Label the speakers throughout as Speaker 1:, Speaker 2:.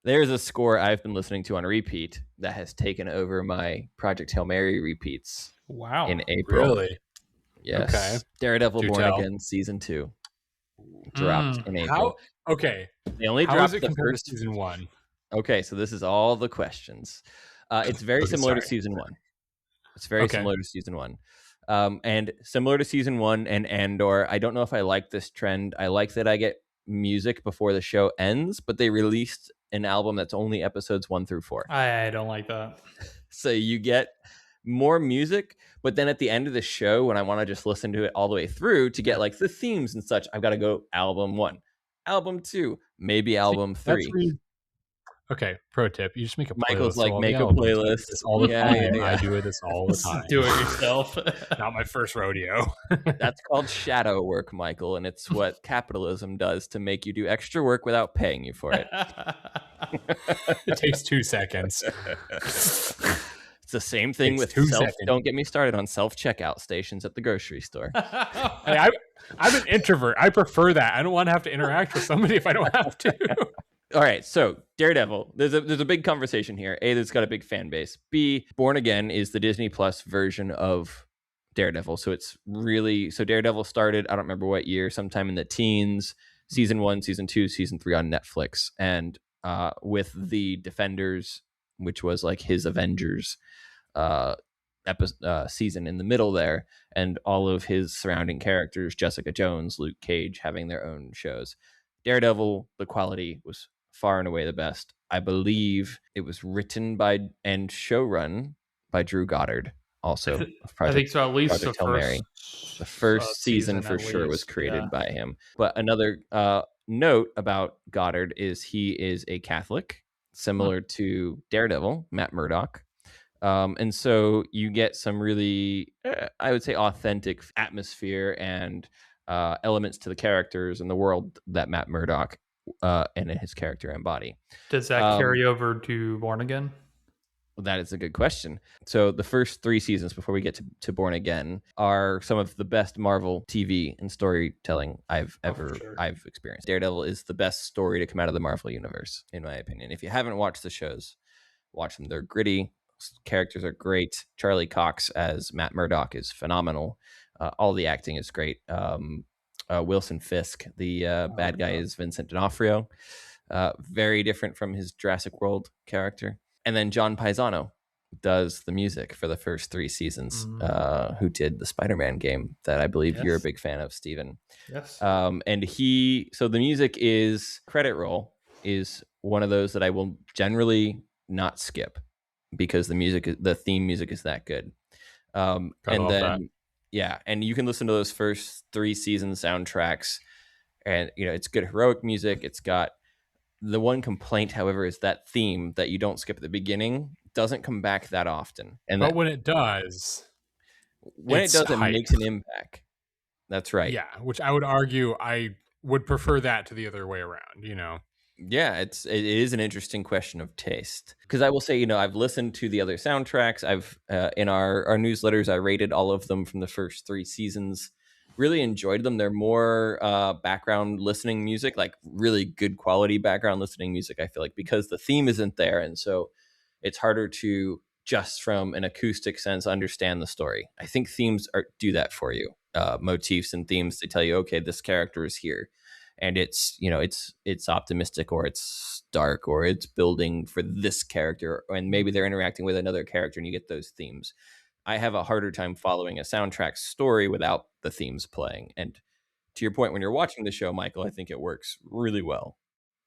Speaker 1: There's a score I've been listening to on repeat that has taken over my Project Hail Mary repeats.
Speaker 2: Wow.
Speaker 1: In April.
Speaker 3: Really?
Speaker 1: Yes.
Speaker 3: Okay.
Speaker 1: Daredevil
Speaker 3: Do
Speaker 1: Born
Speaker 3: tell.
Speaker 1: Again Season 2 dropped in April. They only
Speaker 3: How
Speaker 1: dropped
Speaker 3: is it
Speaker 1: the
Speaker 3: compared
Speaker 1: first
Speaker 3: to season 1?
Speaker 1: Okay, so this is all the questions. It's very similar to season 1. It's very similar to season 1. And similar to season 1 and Andor, I don't know if I like this trend. I like that I get music before the show ends, but they released an album that's only episodes 1 through 4.
Speaker 2: I don't like that.
Speaker 1: So you get more music, but then at the end of the show, when I want to just listen to it all the way through to get like the themes and such, I've got to go album 1, album 2, maybe album 3.
Speaker 3: Okay, pro tip: you just make a playlist.
Speaker 1: Michael's like, make a playlist
Speaker 3: all the time.
Speaker 1: Yeah.
Speaker 3: I do this all the time.
Speaker 2: Do it yourself.
Speaker 3: Not my first rodeo.
Speaker 1: That's called shadow work, Michael, and it's what capitalism does to make you do extra work without paying you for it.
Speaker 3: It takes 2 seconds.
Speaker 1: It's the same thing with don't get me started on self-checkout stations at the grocery store.
Speaker 3: Hey, I'm an introvert. I prefer that. I don't want to have to interact with somebody if I don't have to.
Speaker 1: All right, so Daredevil, there's a big conversation here. A, there's got a big fan base. B, Born Again is the Disney Plus version of Daredevil. So Daredevil started, I don't remember what year, sometime in the teens, season 1, season 2, season 3 on Netflix. And with the Defenders, which was like his Avengers season in the middle there, and all of his surrounding characters, Jessica Jones, Luke Cage, having their own shows. Daredevil, the quality was far and away the best. I believe it was written by and showrun by Drew Goddard. Also,
Speaker 2: I think so. At least
Speaker 1: the first season for sure was created by him. But another note about Goddard is he is a Catholic, similar to Daredevil, Matt Murdock. And so you get some really, I would say, authentic atmosphere and elements to the characters and the world that Matt Murdock and his character embody.
Speaker 2: Does that carry over to Born Again?
Speaker 1: Well, that is a good question. So the first 3 seasons before we get to Born Again are some of the best Marvel TV and storytelling I've experienced. Daredevil is the best story to come out of the Marvel universe, in my opinion. If you haven't watched the shows, watch them. They're gritty. Characters are great. Charlie Cox as Matt Murdock is phenomenal. All the acting is great. Wilson Fisk, the bad guy, is Vincent D'Onofrio. Very different from his Jurassic World character. And then John Paesano does the music for the first 3 seasons, who did the Spider-Man game that I believe you're a big fan of, Steven.
Speaker 2: Yes.
Speaker 1: So the music credit roll is one of those that I will generally not skip because the theme music is that good. And you can listen to those first 3 season soundtracks, and it's good heroic music. It's got the one complaint, however, is that theme that you don't skip at the beginning doesn't come back that often.
Speaker 3: But when it does,
Speaker 1: it makes an impact. That's right.
Speaker 3: Yeah, which I would argue I would prefer that to the other way around,
Speaker 1: Yeah, it is an interesting question of taste. Because I will say, I've listened to the other soundtracks. I've in our newsletters, I rated all of them from the first 3 seasons. Really enjoyed them. They're more background listening music, like really good quality background listening music, I feel like, because the theme isn't there. And so it's harder to just from an acoustic sense understand the story. I think themes do that for you. Motifs and themes, they tell you, okay, this character is here. And it's optimistic, or it's dark, or it's building for this character, and maybe they're interacting with another character, and you get those themes. I have a harder time following a soundtrack story without the themes playing. And to your point, when you're watching the show, Michael, I think it works really well.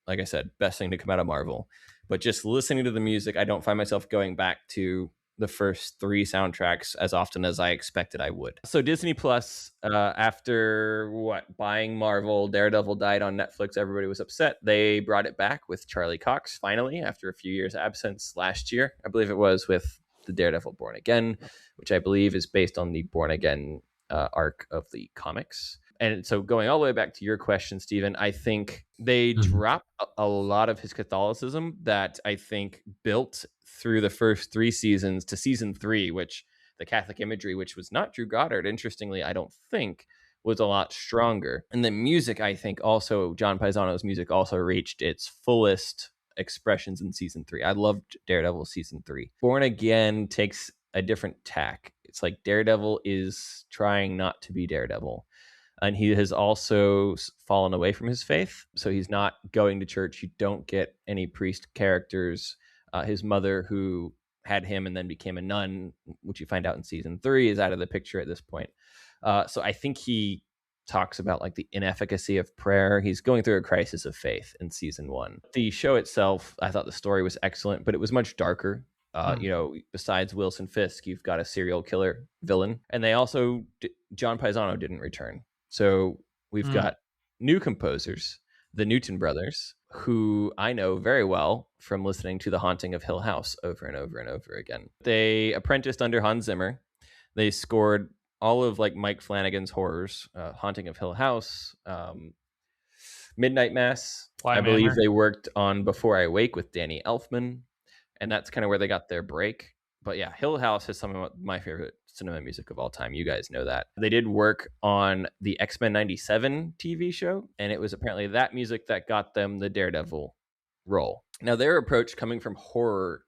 Speaker 1: Like I said, best thing to come out of Marvel. But just listening to the music, I don't find myself going back to the first 3 soundtracks as often as I expected I would. So Disney Plus, after buying Marvel, Daredevil died on Netflix. Everybody was upset. They brought it back with Charlie Cox finally after a few years absence last year. I believe it was with the Daredevil Born Again, which I believe is based on the Born Again arc of the comics. And so going all the way back to your question, Stephen, I think they dropped a lot of his Catholicism that I think built through the first 3 seasons to season 3, which the Catholic imagery, which was not Drew Goddard, interestingly, I don't think, was a lot stronger. And the music, I think also, John Paesano's music also reached its fullest expressions in season 3. I loved Daredevil season 3. Born Again takes a different tack. It's like Daredevil is trying not to be Daredevil. And he has also fallen away from his faith. So he's not going to church. You don't get any priest characters. His mother, who had him and then became a nun, which you find out in season 3, is out of the picture at this point. So I think he talks about like the inefficacy of prayer. He's going through a crisis of faith in season 1. The show itself, I thought the story was excellent, but it was much darker. You know, besides Wilson Fisk, you've got a serial killer villain. And they also, John Paesano didn't return. So we've got new composers, the Newton brothers, who I know very well from listening to The Haunting of Hill House over and over and over again. They apprenticed under Hans Zimmer. They scored all of like Mike Flanagan's horrors, Haunting of Hill House, Midnight Mass. I believe they worked on Before I Wake with Danny Elfman, and that's kind of where they got their break. But yeah, Hill House is some of my favorite cinema music of all time. You guys know that. They did work on the X-Men 97 TV show, and it was apparently that music that got them the Daredevil role. Now, their approach coming from horror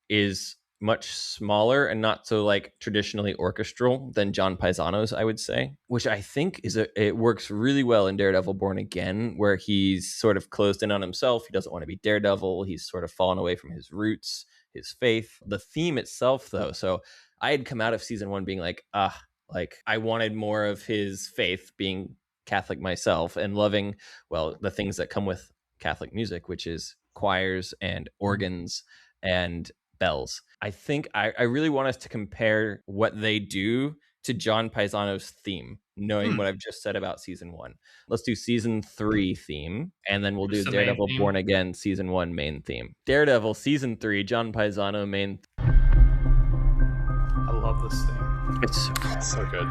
Speaker 1: is much smaller and not so like traditionally orchestral than John Paesano's, I would say, which I think it works really well in Daredevil Born Again, where he's sort of closed in on himself. He doesn't want to be Daredevil. He's sort of fallen away from his roots, his faith. The theme itself, though, so I had come out of season 1 being like I wanted more of his faith, being Catholic myself and loving, well, the things that come with Catholic music, which is choirs and organs and bells. I think I really want us to compare what they do to John Paesano's theme, knowing what I've just said about season 1. Let's do season 3 theme, and then we'll do Daredevil Born Again season 1 main theme. Daredevil season 3, John Paesano main.
Speaker 2: I love this theme.
Speaker 1: It's
Speaker 3: so good.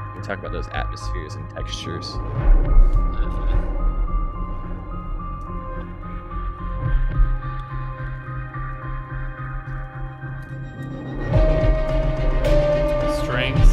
Speaker 1: We can talk about those atmospheres and textures.
Speaker 2: Strings.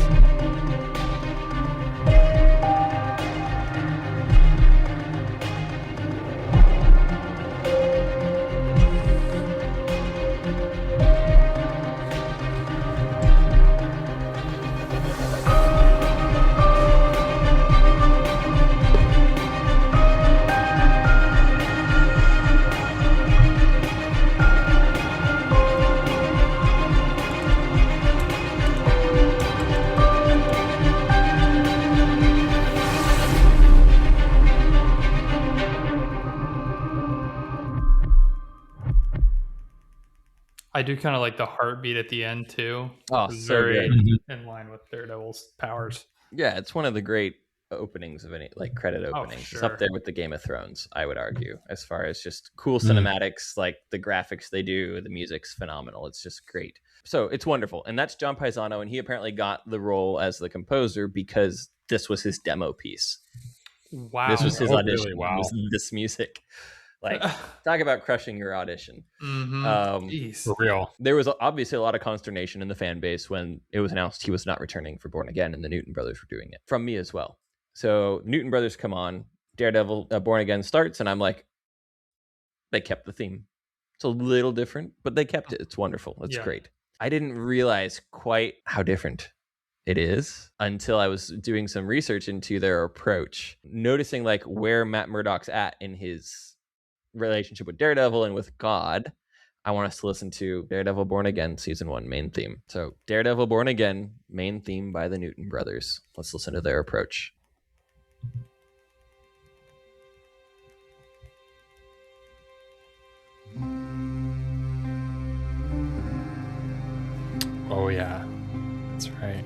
Speaker 2: I do kind of like the heartbeat at the end too.
Speaker 1: Oh,
Speaker 2: it's
Speaker 1: so
Speaker 2: very
Speaker 1: good.
Speaker 2: in line with Daredevil's powers.
Speaker 1: Yeah, it's one of the great openings of any like credit openings.
Speaker 2: Sure.
Speaker 1: It's up there with the Game of Thrones, I would argue, as far as just cool cinematics, like the graphics they do, the music's phenomenal. It's just great. So it's wonderful. And that's John Paesano, and he apparently got the role as the composer because this was his demo piece.
Speaker 2: Wow.
Speaker 1: This was his audition.
Speaker 3: Really? Wow.
Speaker 1: Was this music. Like, talk about crushing your audition.
Speaker 3: For real.
Speaker 1: There was obviously a lot of consternation in the fan base when it was announced he was not returning for Born Again and the Newton brothers were doing it. From me as well. So Newton brothers come on, Daredevil Born Again starts, and I'm like, they kept the theme. It's a little different, but they kept it. It's wonderful. It's great. I didn't realize quite how different it is until I was doing some research into their approach, noticing like where Matt Murdock's at in his relationship with Daredevil and with God. I want us to listen to Daredevil Born Again season 1 main theme. So Daredevil Born Again main theme by the Newton brothers. Let's listen to their approach.
Speaker 3: Oh yeah, that's right.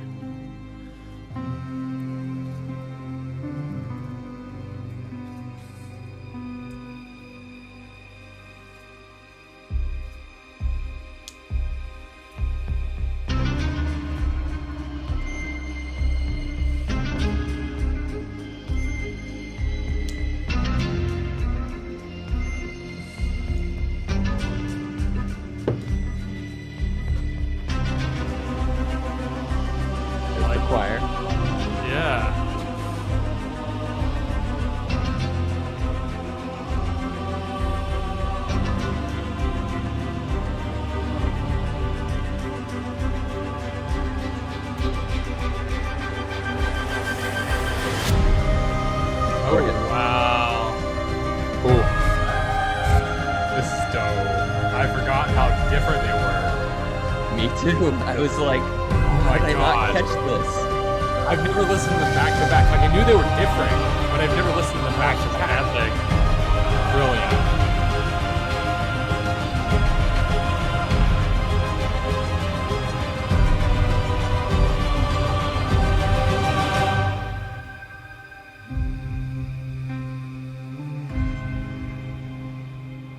Speaker 3: different they were.
Speaker 1: Me too. I was like,
Speaker 3: Oh
Speaker 1: how
Speaker 3: my
Speaker 1: did I not
Speaker 3: god.
Speaker 1: catch this?
Speaker 3: I've never listened to them back to back. Like I knew they were different, but I've never listened to them back to back.
Speaker 2: Epic.
Speaker 3: Brilliant.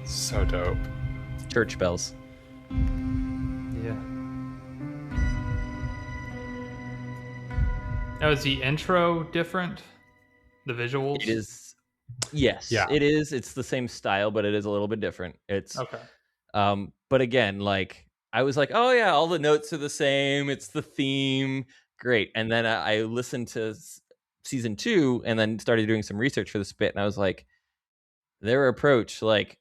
Speaker 3: So dope.
Speaker 1: Church bells.
Speaker 2: Yeah. Now, is the intro different? The visuals?
Speaker 1: It is. Yes,
Speaker 3: Yeah.
Speaker 1: it is. It's the same style, but it is a little bit different. It's
Speaker 2: Okay.
Speaker 1: but again, like I was like, oh yeah, all the notes are the same. It's the theme, great. And then I listened to season 2, and then started doing some research for this bit, and I was like, their approach, like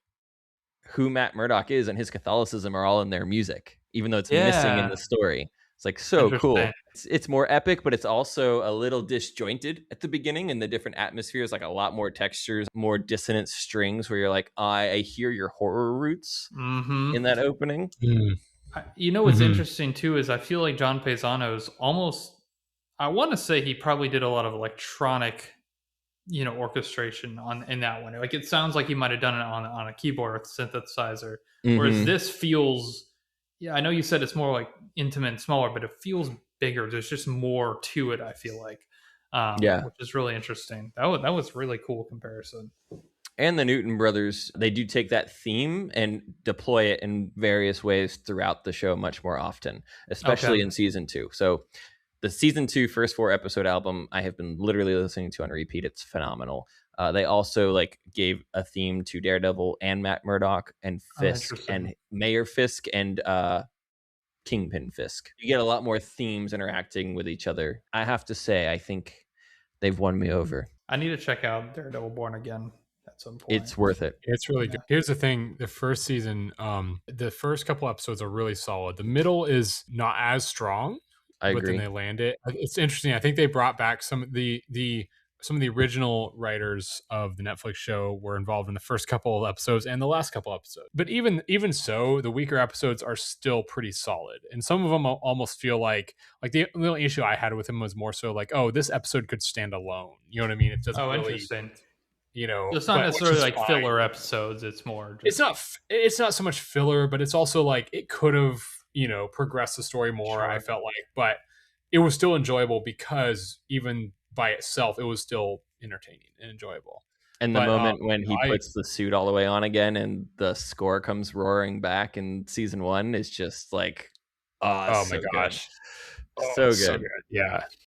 Speaker 1: who Matt Murdock is and his Catholicism are all in their music, even though it's missing in
Speaker 2: Yeah.
Speaker 1: the story. It's like so cool.
Speaker 2: Interesting.
Speaker 1: It's more epic, but it's also a little disjointed at the beginning, and the different atmospheres, like a lot more textures, more dissonant strings, where you're like, I hear your horror roots
Speaker 2: Mm-hmm.
Speaker 1: in that opening.
Speaker 2: You know what's
Speaker 3: Mhm.
Speaker 2: interesting too is I feel like John Paesano's almost. I want to say he probably did a lot of electronic, orchestration in that one. Like it sounds like he might have done it on a keyboard with synthesizer, whereas
Speaker 1: Mhm.
Speaker 2: this feels. Yeah, I know you said it's more like intimate and smaller, but it feels bigger. There's just more to it. I feel like,
Speaker 1: Yeah.
Speaker 2: which is really interesting. That was really cool comparison.
Speaker 1: And the Newton brothers, they do take that theme and deploy it in various ways throughout the show much more often, especially
Speaker 2: Okay.
Speaker 1: in season 2. So the season 2 first 4 episode album, I have been literally listening to on repeat. It's phenomenal. They also like gave a theme to Daredevil and Matt Murdock and Fisk
Speaker 2: Interesting.
Speaker 1: and Mayor Fisk and Kingpin Fisk. You get a lot more themes interacting with each other. I have to say, I think they've won me over.
Speaker 2: I need to check out Daredevil Born Again at some point.
Speaker 1: It's worth it.
Speaker 3: It's really
Speaker 2: Yeah.
Speaker 3: good. Here's the thing: the first season, the first couple episodes are really solid. The middle is not as strong,
Speaker 1: I
Speaker 3: but then
Speaker 1: agree.
Speaker 3: they land it. It's interesting. I think they brought back some of the original writers of the Netflix show were involved in the first couple of episodes and the last couple episodes. But even so, the weaker episodes are still pretty solid. And some of them almost feel like the little issue I had with them was more so like, oh, this episode could stand alone. You know what I mean? It doesn't
Speaker 2: Oh,
Speaker 3: really,
Speaker 2: interesting.
Speaker 3: So
Speaker 2: It's not
Speaker 3: which
Speaker 2: necessarily
Speaker 3: is
Speaker 2: like
Speaker 3: fine.
Speaker 2: filler episodes. It's more. Just,
Speaker 3: It's not so much filler, but it's also like it could have progressed the story more.
Speaker 2: Sure.
Speaker 3: I felt like, but it was still enjoyable because even by itself, it was still entertaining and enjoyable.
Speaker 1: And the
Speaker 3: But,
Speaker 1: moment when he
Speaker 3: I-
Speaker 1: puts the suit all the way on again and the score comes roaring back in season 1 is just like,
Speaker 3: Oh
Speaker 1: it's
Speaker 3: my
Speaker 1: so good.
Speaker 3: gosh,
Speaker 1: So
Speaker 3: it's
Speaker 1: good.
Speaker 3: Yeah,